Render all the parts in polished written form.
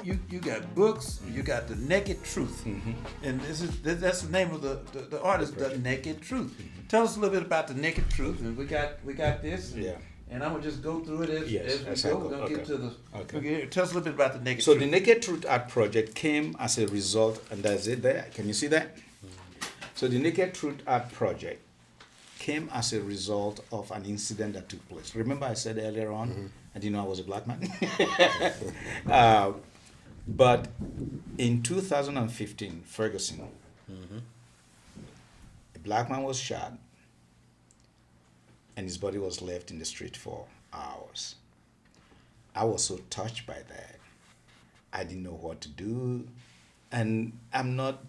you got books, you got The Naked Truth, and that's the name of the artist, The Naked Truth. Tell us a little bit about The Naked Truth, and we got this. And I'm gonna just go through it as we go. We're gonna get to the. Okay. Tell us a little bit about The Naked Truth. So the Naked Truth Art Project came as a result, and that's it there. Can you see that? So the Naked Truth Art Project came as a result of an incident that took place. Remember I said earlier on, I didn't know I was a black man? But in 2015, Ferguson, a black man was shot and his body was left in the street for hours. I was so touched by that. I didn't know what to do. And I'm not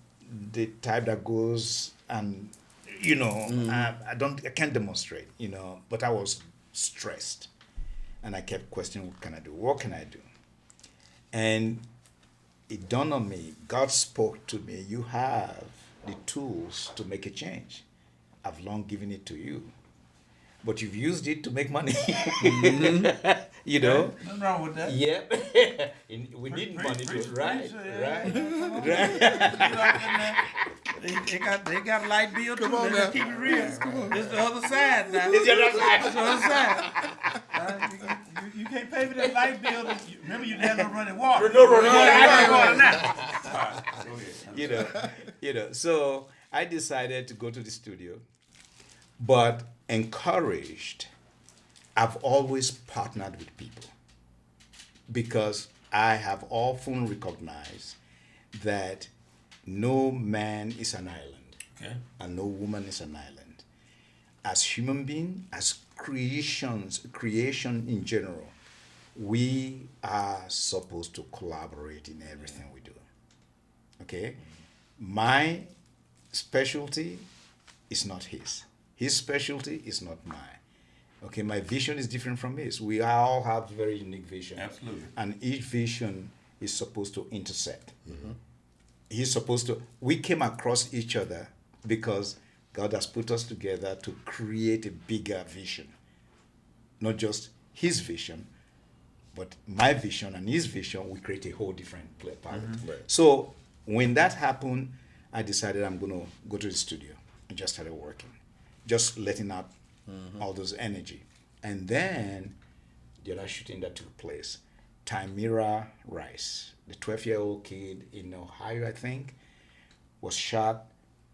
the type that goes and, I can't demonstrate, but I was stressed. And I kept questioning, what can I do? What can I do? And it dawned on me, God spoke to me, you have the tools to make a change. I've long given it to you. But you've used it to make money. Nothing wrong with that. Yeah. We need money to, right? They got a light bill too. Let's keep it real. It's the other side now. It's the other side. It's the other side. You can't pay for that light bill. Remember, you didn't have no running water. No running water. I running water now. So I decided to go to the studio, but encouraged. I've always partnered with people because I have often recognized that no man is an island, and no woman is an island. As human beings, as creation in general, we are supposed to collaborate in everything we do. Okay? My specialty is not his. His specialty is not mine. Okay, my vision is different from his. We all have very unique vision. Absolutely. And each vision is supposed to intersect. We came across each other because God has put us together to create a bigger vision. Not just his vision, but my vision and his vision, we create a whole different palette. Right. So when that happened, I decided I'm going to go to the studio and just started working. Just letting out all those energy. And then the other shooting that took place, Tamira Rice, the 12-year-old kid in Ohio, I think, was shot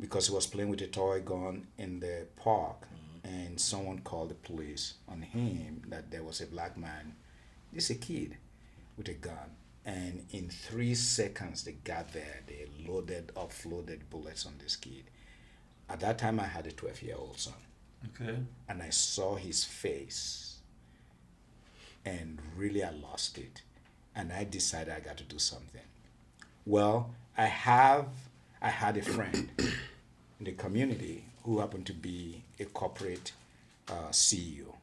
because he was playing with a toy gun in the park. And someone called the police on him that there was a black man, just a kid, with a gun. And in 3 seconds they got there, they offloaded bullets on this kid. At that time, I had a 12-year-old son. Okay. And I saw his face. And really, I lost it. And I decided I got to do something. Well, I had a friend in the community who happened to be a corporate CEO.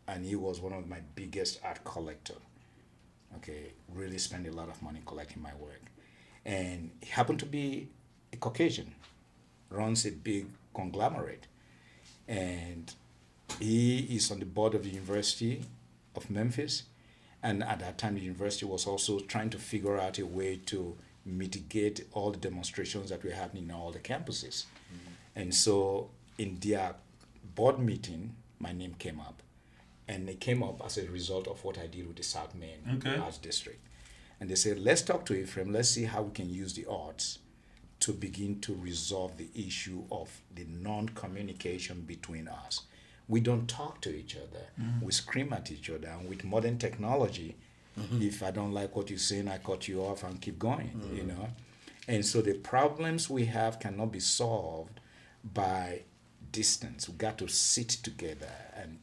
And he was one of my biggest art collectors. Okay, really spent a lot of money collecting my work. And he happened to be a Caucasian. Runs a big conglomerate, and he is on the board of the University of Memphis, and at that time the university was also trying to figure out a way to mitigate all the demonstrations that were happening in all the campuses. And so in their board meeting, my name came up, and it came up as a result of what I did with the South Main Arts District. And they said, let's talk to Ephraim, let's see how we can use the arts to begin to resolve the issue of the non-communication between us. We don't talk to each other. We scream at each other. And with modern technology, if I don't like what you're saying, I cut you off and keep going, And so the problems we have cannot be solved by distance. We got to sit together and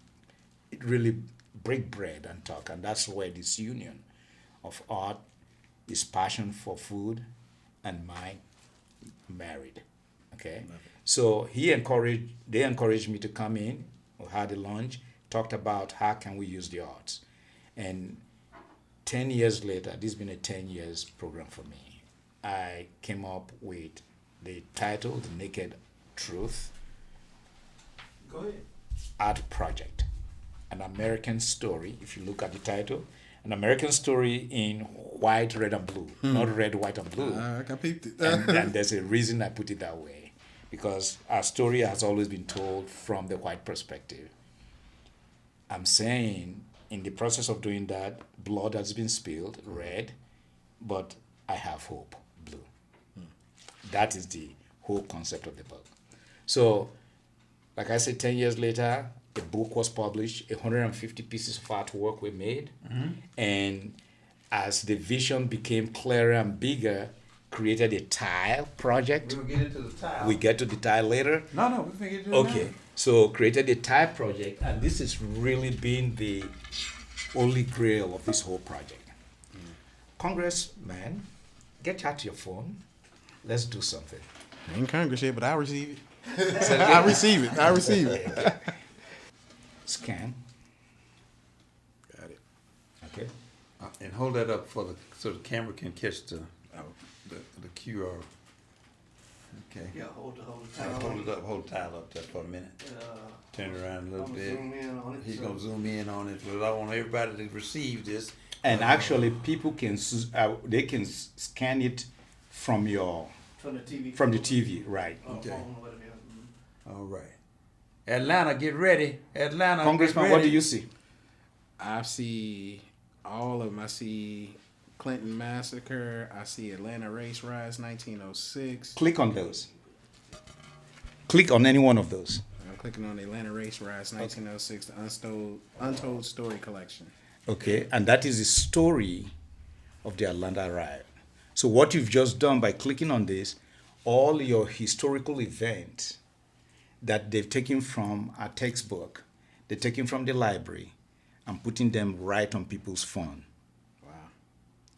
really break bread and talk. And that's where this union of art, this passion for food, and mine married. Okay. So they encouraged me to come in. We had a lunch, talked about how can we use the arts. And 10 years later, this has been a 10 years program for me. I came up with the title, The Naked Truth. Go ahead. Art Project. An American story, if you look at the title, an American story in white, red, and blue, not red, white, and blue. I peeped it. And there's a reason I put it that way, because our story has always been told from the white perspective. I'm saying in the process of doing that, blood has been spilled, red, but I have hope, blue. That is the whole concept of the book. So, like I said, 10 years later, a book was published, 150 pieces of artwork were made, and as the vision became clearer and bigger, created a tile project. We'll get into the tile. We get to the tile later. No, we can get to it Okay, now. so created a tile project, and this has really been the holy grail of this whole project. Congressman, get out your phone. Let's do something. I ain't Congress yet, but I receive it. So I receive it. I receive it. Scan. Got it. Okay. And hold that up so the camera can catch the Oh. the QR. Okay. Yeah, hold the Hold it up. Hold the tile up there for a minute. Turn it around a little I'm bit. zoom in on it. He's gonna zoom in on it, but I want everybody to receive this. And actually, people can they can scan it from From the TV. from the TV, right? Okay. Phone, whatever it is. All right. Atlanta, get ready. Atlanta, Congressman, get what ready. do you see? I see all of them. I see Clinton Massacre. I see Atlanta Race Riots 1906. Click on those. Click on any one of those. I'm clicking on the Atlanta Race Riots 1906, the Untold Story Collection. Okay, and that is the story of the Atlanta riot. So what you've just done by clicking on this, all your historical events that they've taken from a textbook, they're taking from the library, and putting them right on people's phone. Wow.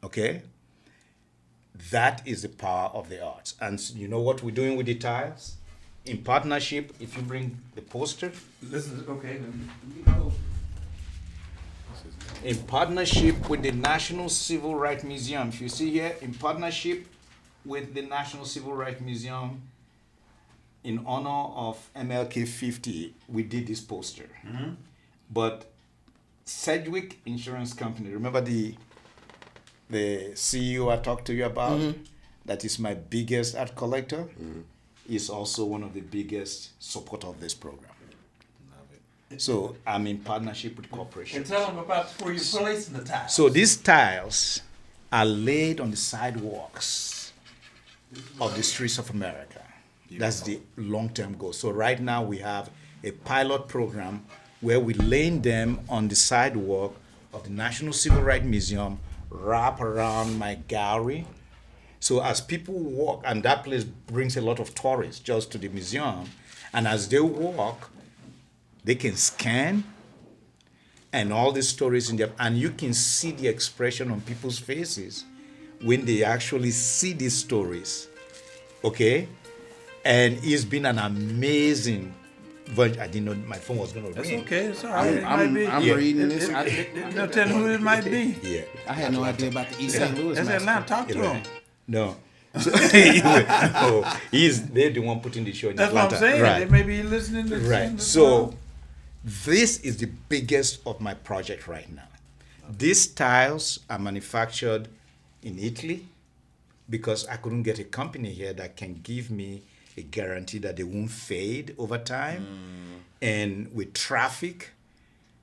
Okay? That is the power of the arts. And you know what we're doing with the tiles? In partnership, if you bring the poster, Listen, okay. Let me go. in partnership with the National Civil Rights Museum. If you see here, in partnership with the National Civil Rights Museum, in honor of MLK 50, we did this poster. But Sedgwick Insurance Company, remember the CEO I talked to you about? That is my biggest art collector, is also one of the biggest supporter of this program. So I'm in partnership with And corporations. tell them about where you're placing the tiles. So these tiles are laid on the sidewalks of the streets of America. That's the long-term goal. So right now we have a pilot program where we're laying them on the sidewalk of the National Civil Rights Museum, wrap around my gallery. So as people walk, and that place brings a lot of tourists just to the museum, and as they walk, they can scan and all these stories in there, and you can see the expression on people's faces when they actually see these stories. Okay? And it's been an amazing I didn't know my phone was going to That's ring. okay. It's all right. It might be. I'm Yeah. reading this. No telling who it might be. Yeah. I had no idea about the East St. Louis That's massacre. Atlanta. Talk to him. No. So, no, they're the one putting the show in That's Atlanta. what I'm saying. Right. They may be listening to Right. So this is the biggest of my project right now. These tiles are manufactured in Italy because I couldn't get a company here that can give me a guarantee that they won't fade over time and with traffic.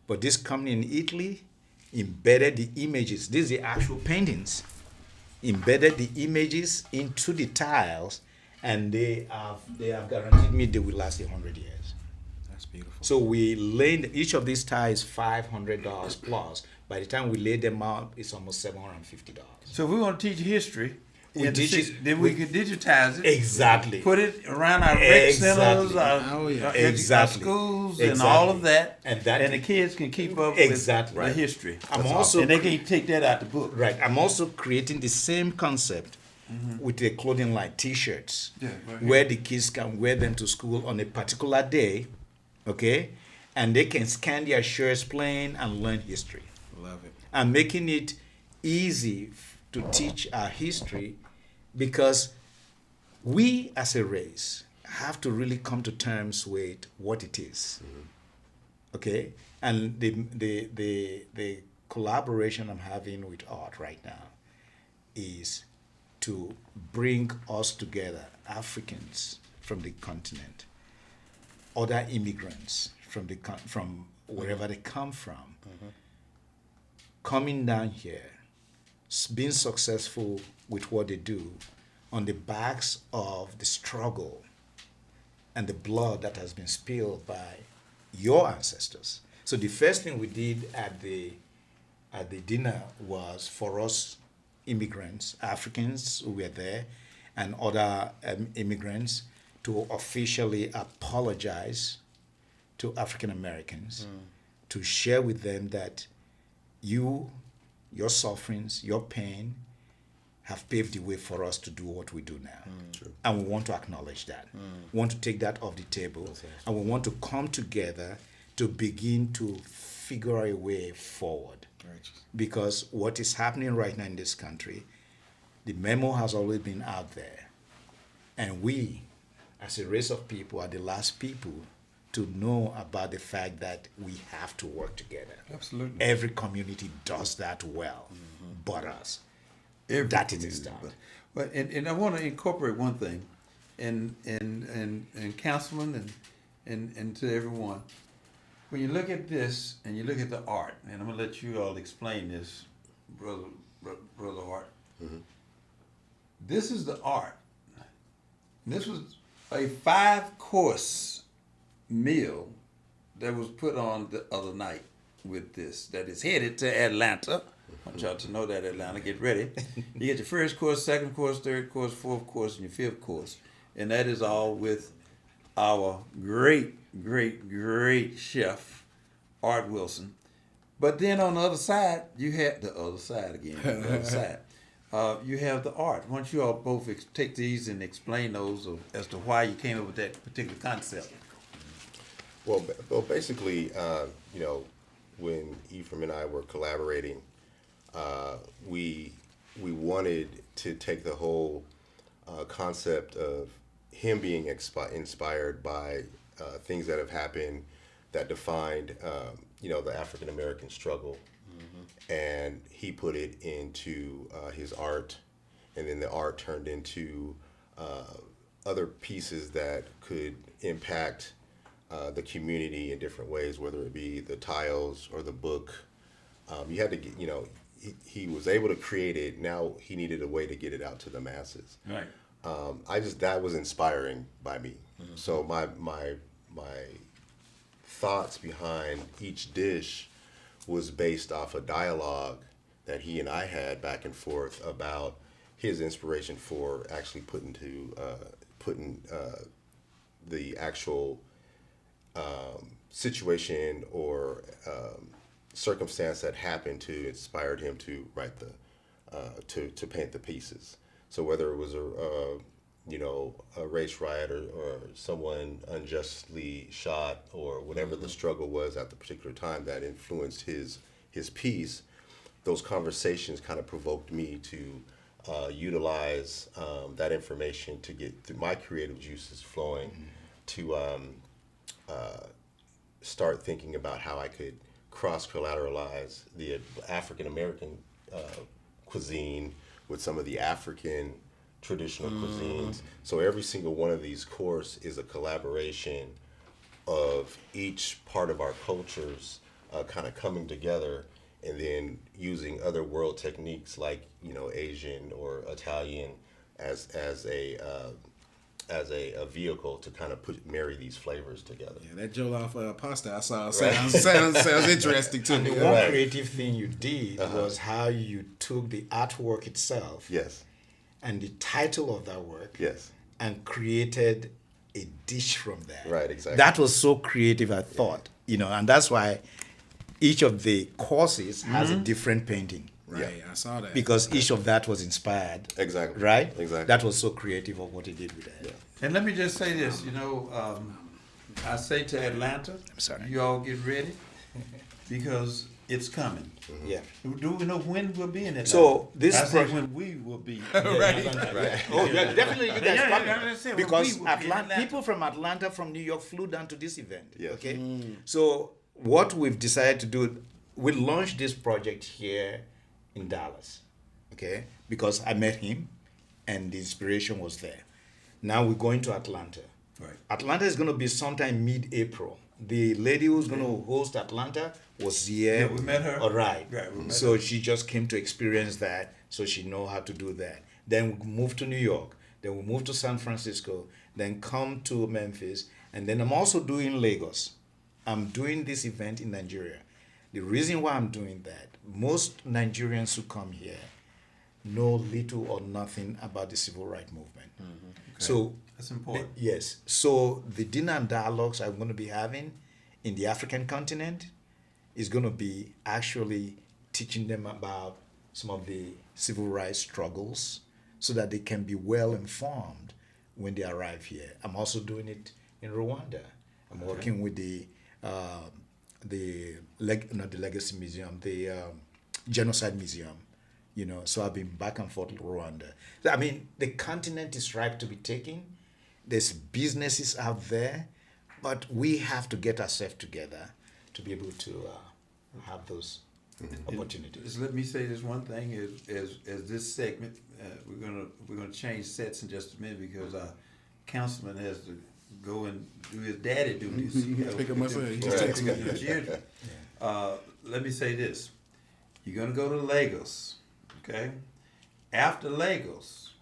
But this company in Italy embedded the images. These are the actual paintings. Embedded the images into the tiles, and they have guaranteed me they will last 100 years. That's beautiful. So we laid each of these tiles $500 plus. By the time we lay them out, it's almost $750. So if we want to teach history, We then we can digitize it. Exactly. Put it around our rec centers, Exactly. our Exactly. schools, and Exactly. all of that. And that- the kids can keep up Exactly. with the history. I'm That's also all. And they can take that out the book. Right. I'm also creating the same concept with a clothing line, T-shirts, Yeah, go ahead. where the kids can wear them to school on a particular day, okay, and they can scan their shirts plain and learn history. Love it. I'm making it easy to teach our history because we as a race have to really come to terms with what it is. Okay? And the collaboration I'm having with Art right now is to bring us together, Africans from the continent, other immigrants from wherever they come from, coming down here, being successful with what they do on the backs of the struggle and the blood that has been spilled by your ancestors. So the first thing we did at the dinner was for us immigrants, Africans who were there, and other immigrants to officially apologize to African Americans, to share with them that your sufferings, your pain have paved the way for us to do what we do now. And we want to acknowledge that. We want to take that off the table. And we want to come together to begin to figure a way forward. Because what is happening right now in this country, the memo has always been out there. And we, as a race of people, are the last people to know about the fact that we have to work together. Absolutely. Every community does that well, but us. Every That is the community, start. But and I want to incorporate one thing, and councilman and to everyone. When you look at this and you look at the art, and I'm gonna let you all explain this, brother Art. This is the art. This was a 5-course meal that was put on the other night with this, that is headed to Atlanta. I want y'all to know that, Atlanta. Get ready. You get your first course, second course, third course, fourth course, and your fifth course. And that is all with our great chef, Art Wilson. But then on the other side, you have the other side again. The other side. You have the art. Why don't you all both take these and explain those as to why you came up with that particular concept? Well, basically, when Ephraim and I were collaborating, we wanted to take the whole concept of him being inspired by things that have happened that defined, the African American struggle, and he put it into his art, and then the art turned into other pieces that could impact the community in different ways, whether it be the tiles or the book. You had to get, he was able to create it. Now he needed a way to get it out to the masses. Right. That was inspiring by me. So my thoughts behind each dish was based off a dialogue that he and I had back and forth about his inspiration for actually putting the actual situation or circumstance that happened to inspired him to write to paint the pieces. So whether it was a race riot or someone unjustly shot or whatever the struggle was at the particular time that influenced his piece, those conversations kind of provoked me to utilize that information to get my creative juices flowing, to start thinking about how I could cross-collateralize the African American cuisine with some of the African traditional cuisines. So every single one of these courses is a collaboration of each part of our cultures kind of coming together, and then using other world techniques like Asian or Italian as a vehicle to kind of marry these flavors together. Yeah, that jollof pasta I saw sounds interesting to And me. the one creative thing you did was how you took the artwork itself, Yes. and the title of that work, Yes. and created a dish from that. Right, exactly. That was so creative, I thought, and that's why each of the courses has a different painting. Right, I saw that. Because each of that was inspired. Exactly. Right? Exactly. That was so creative of what he did with that. And let me just say this, I say to Atlanta, I'm sorry. you all get ready because it's coming. Yeah. Do we know when we'll be in Atlanta? So this I say pro- when we will be. Right. Oh, yeah, definitely you guys Yeah, coming. I said, when Because we will be in Atlanta. people from Atlanta, from New York flew down to this event. Yes. Okay. So what we've decided to do, we launched this project here in Dallas, okay? Because I met him, and the inspiration was there. Now we're going to Atlanta. Right. Atlanta is going to be sometime mid-April. The lady who's going to host Atlanta was here. Yeah, we met her. All right. Right, we met So her. she just came to experience that, so she know how to do that. Then we moved to New York. Then we moved to San Francisco. Then come to Memphis. And then I'm also doing Lagos. I'm doing this event in Nigeria. The reason why I'm doing that, most Nigerians who come here know little or nothing about the civil rights movement. So That's important. yes. So the dinner and dialogues I'm going to be having in the African continent is going to be actually teaching them about some of the civil rights struggles so that they can be well informed when they arrive here. I'm also doing it in Rwanda. I'm working with not the Legacy Museum, the Genocide Museum. You know, so I've been back and forth with Rwanda. I mean, the continent is ripe to be taken. There's businesses out there, but we have to get ourselves together to be able to have those opportunities. Just let me say this one thing: as this segment, we're gonna change sets in just a minute because our councilman has to go and do his daddy duties. Pick up my son. He just Right. texted me. Your children. Let me say this: you're gonna go to Lagos, okay? After Lagos,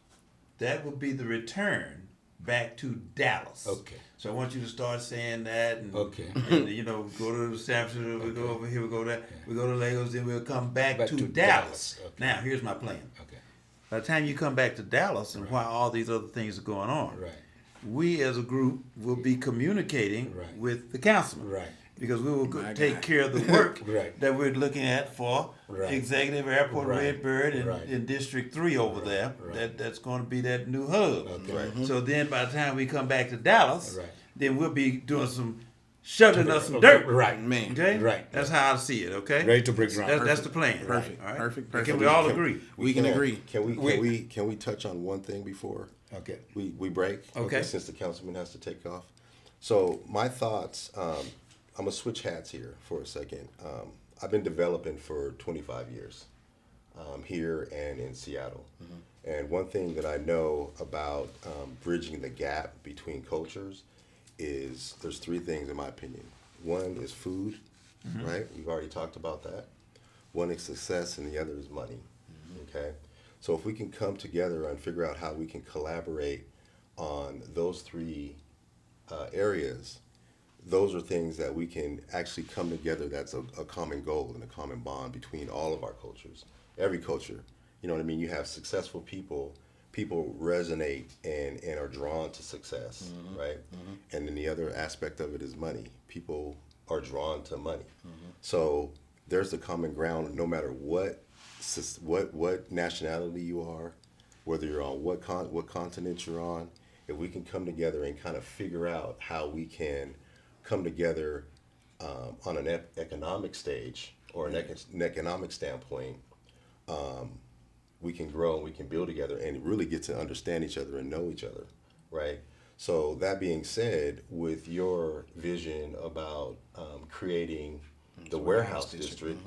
that will be the return back to Dallas. Okay. So I want you to start saying that, and, Okay. and go to San Francisco, we go over here, we go there, we go to Lagos, then we'll come back to Dallas. Dallas. Okay. Now, here's my plan. Okay. By the time you come back to Dallas, and while all these other things are going on, Right. we as a group will be communicating Right. with the councilman. Right. Because we will My take guy. care of the work Right. that we're looking at for Right. Executive Airport Right. Redbird and Right. in District 3 over there. Right. That's going to be that new hub. Okay. Right. So then by the time we come back to Dallas, Right. then we'll be doing some shoveling us some dirt. Right. Man. Okay? Right. That's how I see it, okay? Ready to break ground. That's the plan. Perfect. All right? Perfect. Can Perfect. we all agree? We can agree. Can we touch on one thing before Okay. we break? Okay. Since the councilman has to take off. So my thoughts. I'm gonna switch hats here for a second. I've been developing for 25 years here and in Seattle. And one thing that I know about bridging the gap between cultures is there's three things in my opinion. One is food, right? We've already talked about that. One is success and the other is money, okay? So if we can come together and figure out how we can collaborate on those three areas, those are things that we can actually come together. That's a common goal and a common bond between all of our cultures, every culture. You know what I mean? You have successful people resonate and are drawn to success, right? And then the other aspect of it is money. People are drawn to money. So there's the common ground no matter what nationality you are, whether you're on what continent you're on. If we can come together and kind of figure out how we can come together on an economic stage or an economic standpoint, we can grow and we can build together and really get to understand each other and know each other, right? So that being said, with your vision about creating the warehouse district,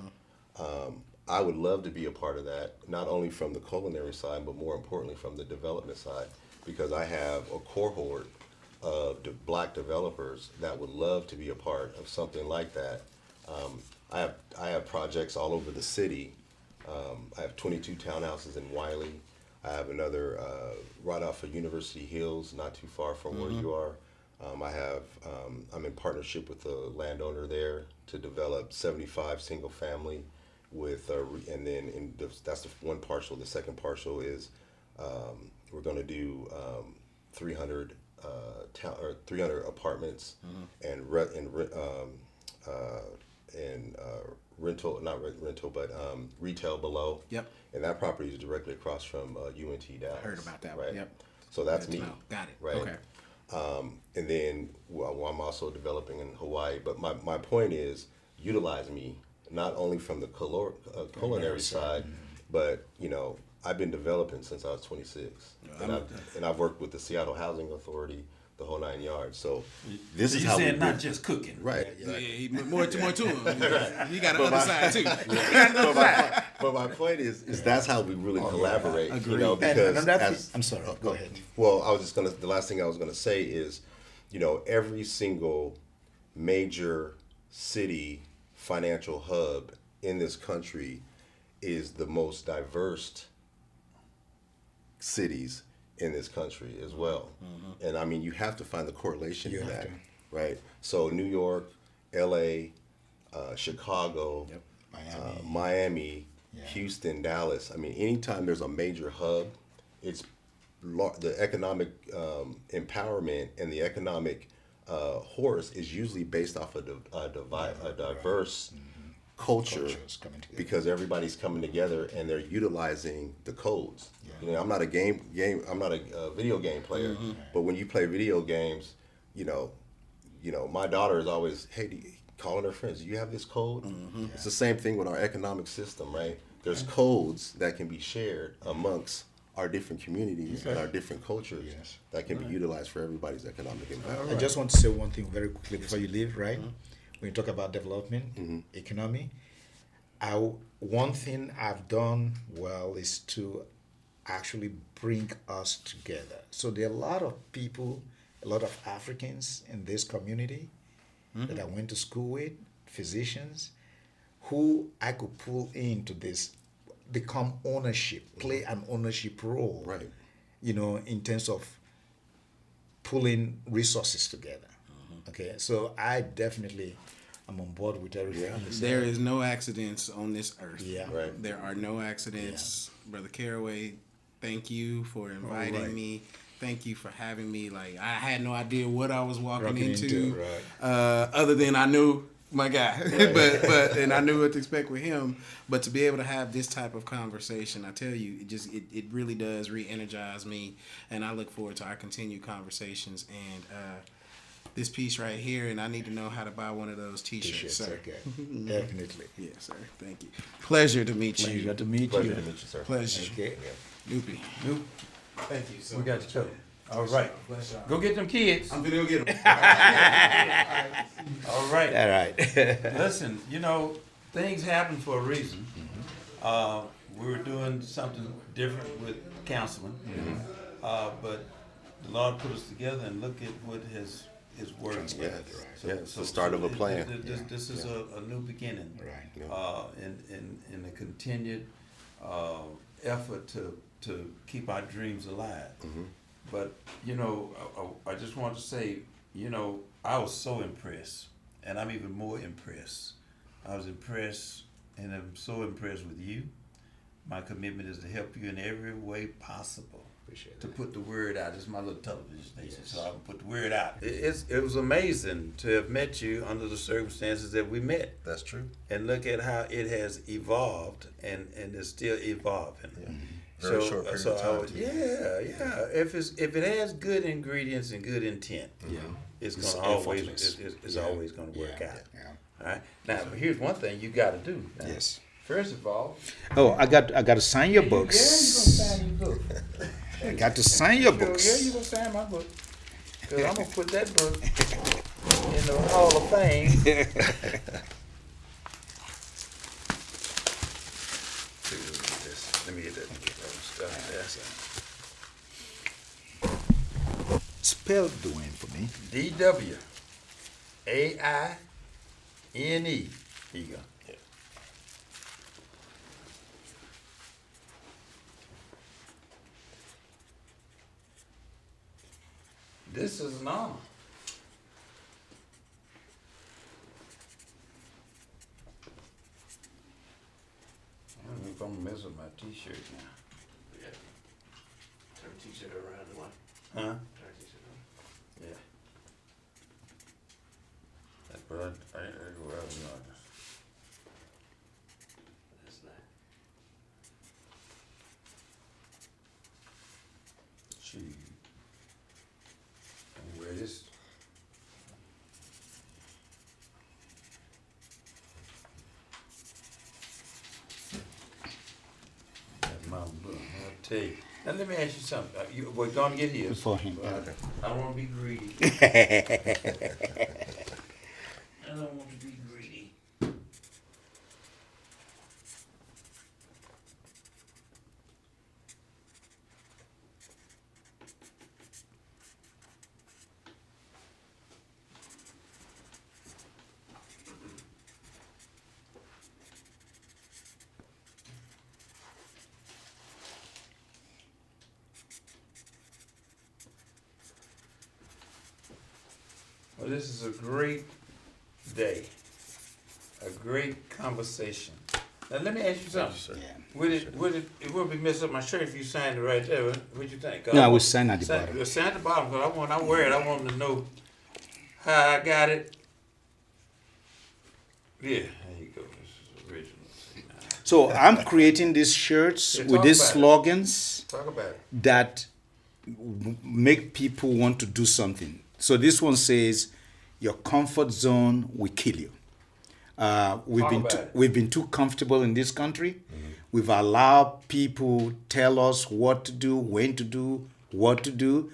I would love to be a part of that, not only from the culinary side, but more importantly from the development side, because I have a cohort of black developers that would love to be a part of something like that. I have projects all over the city. I have 22 townhouses in Wiley. I have another right off of University Hills, not too far from where you are. I'm in partnership with a landowner there to develop 75 single family with, and then that's the one parcel. The second parcel is we're going to do 300 apartments and retail below. Yep. And that property is directly across from UNT Dallas. I heard about that right? one. Yep. So that's Good to me. know. Got it. Right. Okay. And then I'm also developing in Hawaii. But my point is utilize me not only from the culinary side, but I've been developing since I was 26, and I've worked with the Seattle Housing Authority, the the whole 9 yards. So this So is you how we saying not bring- just cooking. right. Yeah, Exactly. he- more to him. You got the other side too. But my point is that's how we really collaborate. You Agreed. know, And because another as, thing- I'm sorry, go ahead. Well, the last thing I was gonna say is, you know, every single major city financial hub in this country is the most diverse cities in this country as well. And I mean, you have to find the correlation in that, right? So New York, LA, Chicago, Miami, Houston, Dallas. I mean, anytime there's a major hub, it's the economic empowerment and the economic horse is usually based off of a diverse culture, Cultures coming together. because everybody's coming together and they're utilizing the codes. You know, I'm not a I'm not a video game player, but when you play video games, you know, my daughter is always, hey, calling her friends, do you have this code? It's the same thing with our economic system, right? There's codes that can be shared amongst our different communities and our different cultures that can be utilized for everybody's economic empowerment. I just want to say one thing very quickly before you leave, right? When you talk about development, economy, one thing I've done well is to actually bring us together. So there are a lot of people, a lot of Africans in this community that I went to school with, physicians, who I could pull into this, become ownership, play an ownership role, Right. you know, in terms of pulling resources together. Okay, so I definitely am on board with everything. you said. There is no accidents on this earth. Yeah. Right. There are no accidents. Brother Caraway, thank you for inviting me. Thank you for having me. Like, I had no idea what I was walking into. Other than I knew my guy, but and I knew what to expect with him. But to be able to have this type of conversation, I tell you, it really does re-energize me, and I look forward to our continued conversations. And this piece right here, and I need to know how to buy one of those T-shirts, sir. Okay, definitely. Yes, sir. Thank you. Pleasure to meet you. Pleasure to meet Pleasure you. to meet you, sir. Pleasure. Okay. Loopy. Nope. Thank you so We got much. you covered. All right. Bless y'all. Go get them kids. I'm gonna go get them. All right. All right. Listen, you know, things happen for a reason. We were doing something different with counseling, but the Lord put us together, and look at what has worked. Yeah, it's the start of a plan. This is a new beginning, Right. in a continued effort to keep our dreams alive. But you know, I just want to say, you know, I was so impressed, and I'm even more impressed. I was impressed, and I'm so impressed with you. My commitment is to help you in every way possible. Appreciate To it. put the word out. It's my little television station, so I can put the word out. It was amazing to have met you under the circumstances that we met, That's true. and look at how it has evolved, and is still evolving. Very short period of time, too. Yeah. If it has good ingredients and good intent, it's It's gonna always effortless. it's always gonna work out. Yeah. All right. Now, but here's one thing you got to do. Now, Yes. First of all, Oh, I got to sign your yeah, books. you gonna sign your book. I got to sign your Yeah, books. you gonna sign my book. Cause I'm gonna put that book in the Hall of Fame. Let me get that stuff Spell Dwayne for me. there. DWAINE. Here you go. This is an honor. I don't know if I'm gonna mess with my t-shirt now. Turn t-shirt around the one. Huh? Turn t-shirt around. Yeah. But I go out and not. That's nice. Gee. I'm wear this. That mama book, I'll tell you. Now let me ask you something. We're gonna get here. For him. I don't want to be greedy. I don't want to be greedy. Well, this is a great day, a great conversation. Now let me ask you something. It would be messed up my shirt if you signed it right there. What you think? No, I will sign at the bottom. Sign at the bottom because I'm worried. I want to know how I got it. Yeah, there you go. This is original. So I'm creating these shirts Yeah, with talk these about it. slogans Talk about it. that make people want to do something. So this one says, "Your comfort zone will kill you." We've been too comfortable in this country. We've allowed people tell us what to do, when to do, what to do,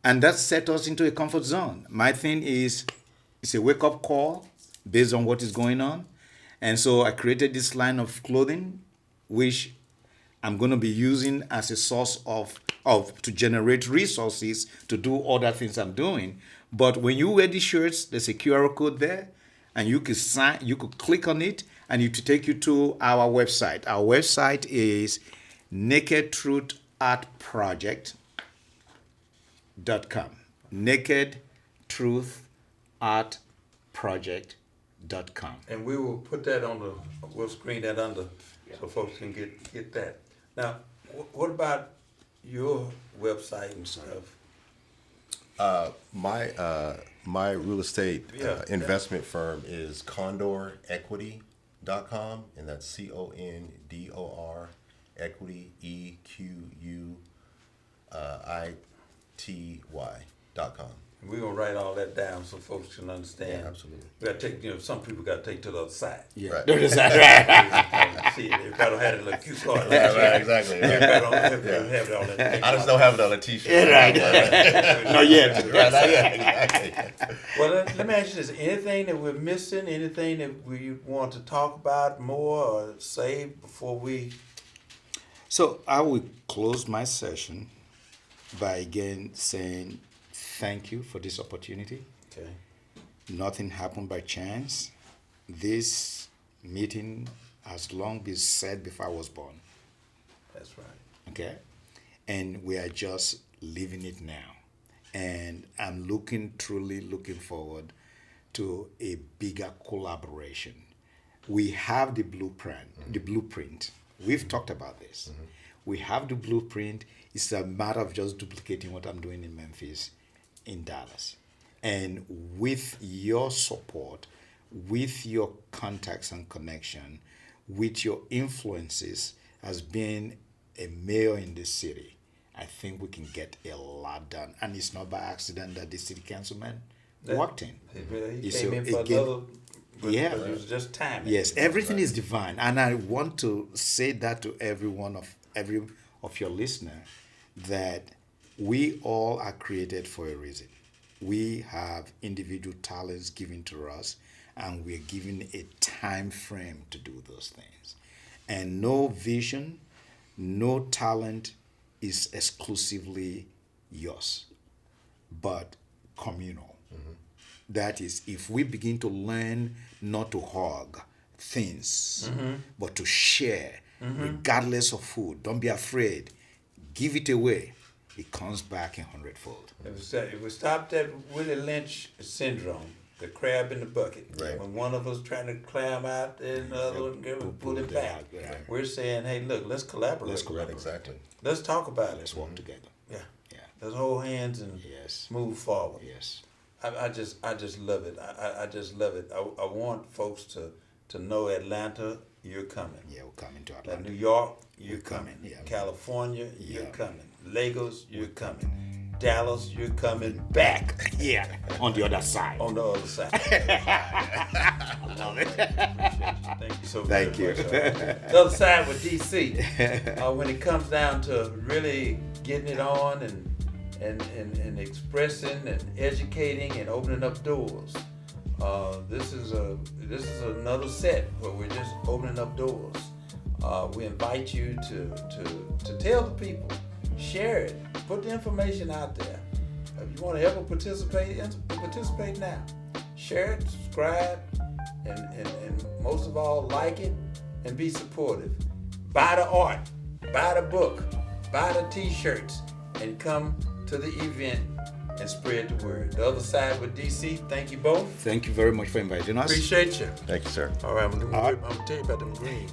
and that set us into a comfort zone. My thing is, it's a wake-up call based on what is going on, and so I created this line of clothing, which I'm going to be using as a source of to generate resources to do other things I'm doing. But when you wear these shirts, there's a QR code there, and you could click on it, and it will take you to our website. Our website is nakedtruthartproject.com. nakedtruthartproject.com. And we will put that we'll screen that under so folks can get that. Now, what about your website and stuff? My real estate Yeah. investment firm is condorequity.com, and that's CONDOR equity EQUITY.com. And we're gonna write all that down so folks can understand. Yeah, absolutely. We gotta take, some people gotta take to the other side. Yeah. Right. See, everybody don't have a little cue card. Right, exactly. Everybody don't have it on that. I just don't have it on a t-shirt. Right. Not yet. Right, not yet. Exactly. Well, let me ask you this: anything that we're missing? Anything that we want to talk about more or say before we? So I will close my session by again saying thank you for this opportunity. Okay. Nothing happened by chance. This meeting has long been said before I was born. That's right. Okay? And we are just living it now. And I'm truly looking forward to a bigger collaboration. We have the blueprint. We've talked about this. We have the blueprint. It's a matter of just duplicating what I'm doing in Memphis, in Dallas. And with your support, with your contacts and connection, with your influences as being a mayor in this city, I think we can get a lot done. And it's not by accident that the city councilman walked in. He So came in for again, another. But yeah. it was just timing. Yes, everything is divine, and I want to say that to every of your listeners, that we all are created for a reason. We have individual talents given to us, and we're given a time frame to do those things. And no vision, no talent is exclusively yours, but communal. That is, if we begin to learn not to hog things, but to share, regardless of food, don't be afraid, give it away, it comes back in hundredfold. If we stop that Willie Lynch syndrome, the crab in the bucket, Right. when one of us trying to climb out and the other one pull it back, Right. we're saying, hey, look, let's collaborate. Right, exactly. Let's talk about Let's it. work together. Yeah. Yeah. Let's hold hands and Yes. move forward. Yes. I just love it. I just love it. I want folks to know Atlanta, you're coming. Yeah, we're coming to Like Atlanta. New York, you're We're coming, coming. yeah. California, you're Yeah. coming. Lagos, you're coming. Dallas, you're coming back Yeah, on the other side. on the other side. I love it. Thank you so Thank very you. much. The other side with DC, when it comes down to really getting it on and expressing and educating and opening up doors. This is another set where we're just opening up doors. We invite you to tell the people, share it, put the information out there. If you want to ever participate now. Share it, subscribe, and most of all, like it and be supportive. Buy the art, buy the book, buy the t-shirts, and come to the event and spread the word. The other side with DC, thank you both. Thank you very much for inviting us. Appreciate you. Thank you, sir. All right, I'm gonna tell you about them greens.